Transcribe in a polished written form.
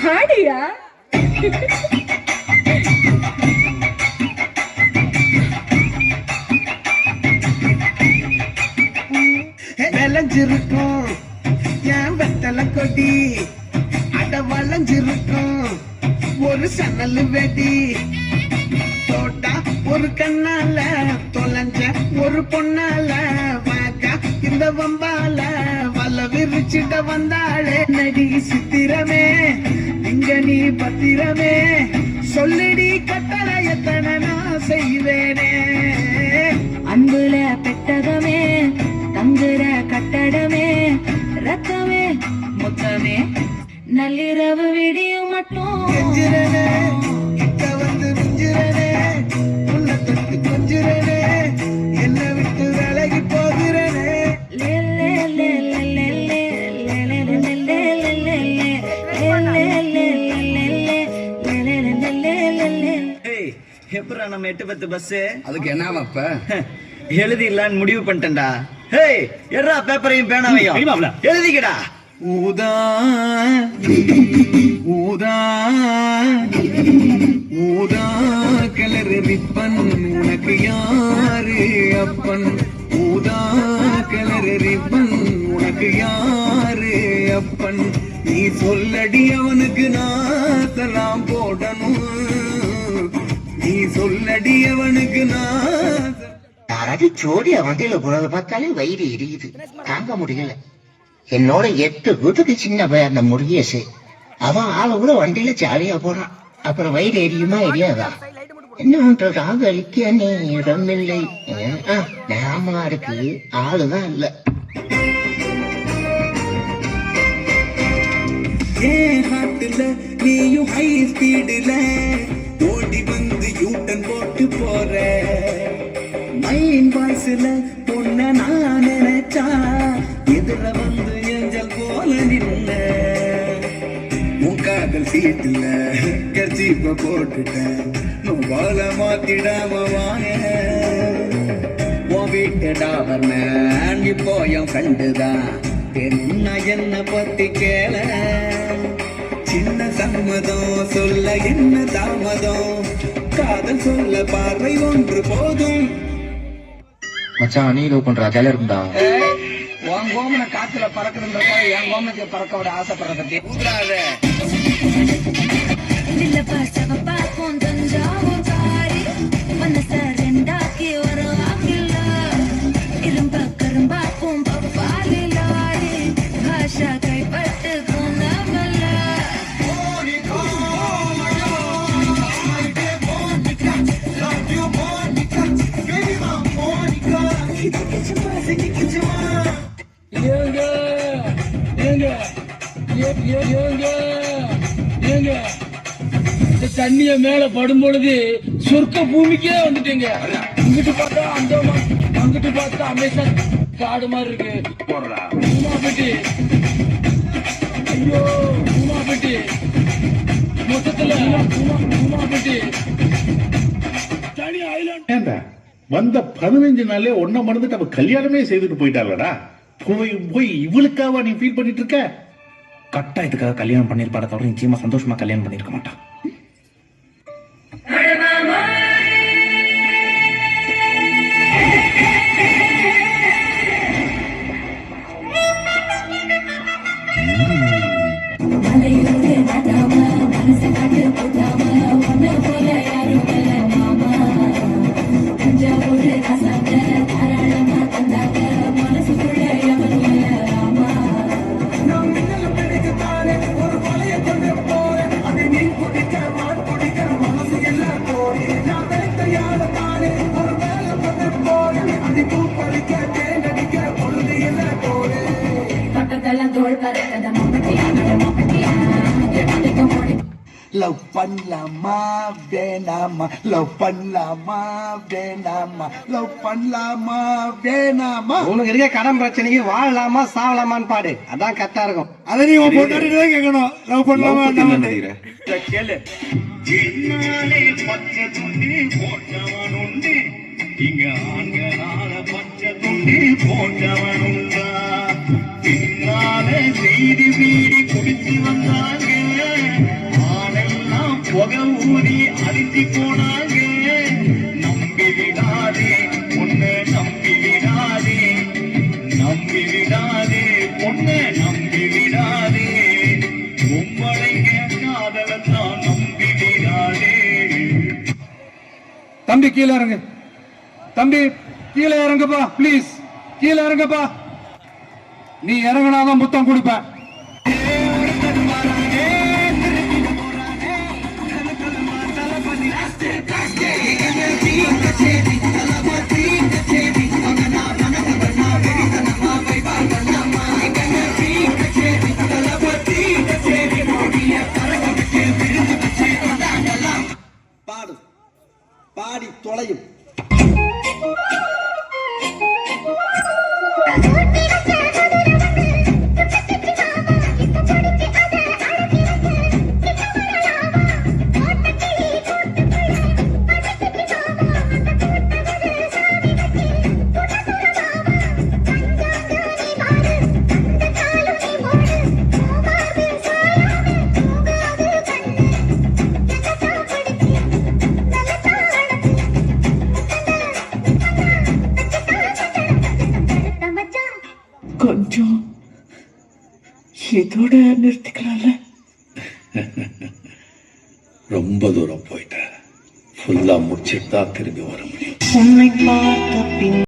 ಹಾಡಿಯಾ விளைஞ்சிருக்கும் என் வெத்தலை கொடி அட வளைஞ்சிருக்கும் ஒரு சன்னல் வெடி தோட்டா ஒரு கண்ணால தொலைஞ்ச ஒரு பொண்ணால வாக்கா இந்த வம்பால வல்ல விரிச்சிட்ட வந்தாளே நடி சித்திரமே இங்க நீ பத்திரமே சொல்லிடி கட்டளை எத்தனை நான் செய்வேனே அன்புல பெட்டகமே தங்குற கட்டடமே ரத்தமே முத்தமே நள்ளிரவு விடியும் மட்டும் கெஞ்சிரனே கிட்ட வந்து மிஞ்சிரனே உள்ள தொட்டு கொஞ்சிரனே என்ன விட்டு விலகி போகிறனே எப்படா நம்ம 8:10 பஸ் அதுக்கு என்ன அப்ப எழுதிடலான்னு முடிவு பண்ணிட்டேன்டா. ஹேய் எட்ரா பேப்பரையும் பேனாவையும் எழுதிக்கடா. ஊதா ஊதா ஊதா கலர் ரிப்பன் உனக்கு யாரு அப்பன் ஊதா கலர் ரிப்பன் உனக்கு யாரு அப்பன் நீ சொல்லடி அவனுக்கு நாத்தலாம் போடணும் நீ சொல்லடி அவனுக்கு நான் யாராவது ஜோடியா வண்டியில போறத பார்த்தாலே வயிறு எரியுது தாங்க முடியல. என்னோட 8 வீட்டுக்கு சின்ன பையன் அந்த முருகேசு அவன் ஆளை கூட வண்டியில ஜாலியா போறான். அப்புறம் வயிறு எரியுமா எரியாதா? என்ன பண்றது? ஆக அழிக்க நேரம் இல்லை. நேரமா இருக்கு, ஆளுதான் இல்ல. நீயும் ஹை ஸ்பீடுல ஓடி வந்து யூட்டன் போட்டு போற மைன் வாய்ஸ்ல பொண்ண நான் நினைச்சா எதிர வந்து எஞ்சல் போல நின்ன உன் காதல் சீட்டுல கர்ஜீப்ப போட்டுட்டேன் நோபால மாத்திடாம வாங்க உன் வீட்டு டாபர்ன இப்போ என் கண்டுதான் என்ன பத்தி கேள சின்ன சம்மதம் சொல்ல என்ன தாமதம் காதல் சொல்ல பார்வை ஒன்று போதும். மச்சான் நீ லவ் பண்ற ஜாலியா இருக்கும்டா. உன் கோமனை காத்துல பறக்குதுன்றத என் கோமனுக்கு பறக்க விட ஆசைப்படுறத பத்தி ஊதுறாத. தண்ணிய மேல படும் பொழுது சொர்க்க பூமிக்கே வந்துட்டீங்க. இங்கிட்டு பார்த்தா அந்த அங்கிட்டு பார்த்தா அமேசான் காடு மாதிரி இருக்கு. உமாபெட்டி ஐயோ உமாபெட்டி மொத்தத்துல உமாபெட்டி தனி ஐலாண்ட். வந்த 15 நாளே ஒன்ன மறந்துட்டு அவ கல்யாணமே செய்துட்டு போயிட்டாளடா. போய் இவளுக்காவா நீ ஃபீல் பண்ணிட்டு இருக்க? கட்டாயத்துக்காக கல்யாணம் பண்ணிருப்பாட தவிர நிச்சயமா சந்தோஷமா கல்யாணம் பண்ணிருக்க மாட்டான். லவ் பண்ணலாமா வேணாமா லவ் பண்ணலாமா வேணாமா லவ் பண்ணலாமா வேணாமா உனக்கு இருக்க கடன் பிரச்சனைக்கு வாழலாமா சாவலாமான்னு பாடு, அதான் கரெக்டா இருக்கும். அதை நீ போட்டாடிதான் கேட்கணும். லவ் பண்ணலாமா கேளு. இங்க ஆண்களால பச்சை துண்டு போட்டவனுண்டா பின்னால செய்தி பீடி குடிச்சு வந்தாங்க ஆனெல்லாம் புகை ஊதி அழிச்சு போனாங்க நம்பி விடாதே பொண்ணு நம்பி விடாதே நம்பி விடாதே பொண்ணு நம்பி விடாதே பொம்பளைங்க காதலத்தான் நம்பி விடாதே. தம்பி கீழே இறங்கு, தம்பி கீழே இறங்குப்பா, ப்ளீஸ் கீழே இறங்குப்பா. நீ இறங்கினாதான் முத்தம் கொடுப்பேன். பாடு, பாடி தொலையும். கொஞ்சம் இதோட நிறுத்திக்கலாம்ல. ரொம்ப தூரம் போயிட்ட, ஃபுல்லா முடிச்சிட்டு தான் திரும்பி வர முடியும். உன்னை பார்த்த பின்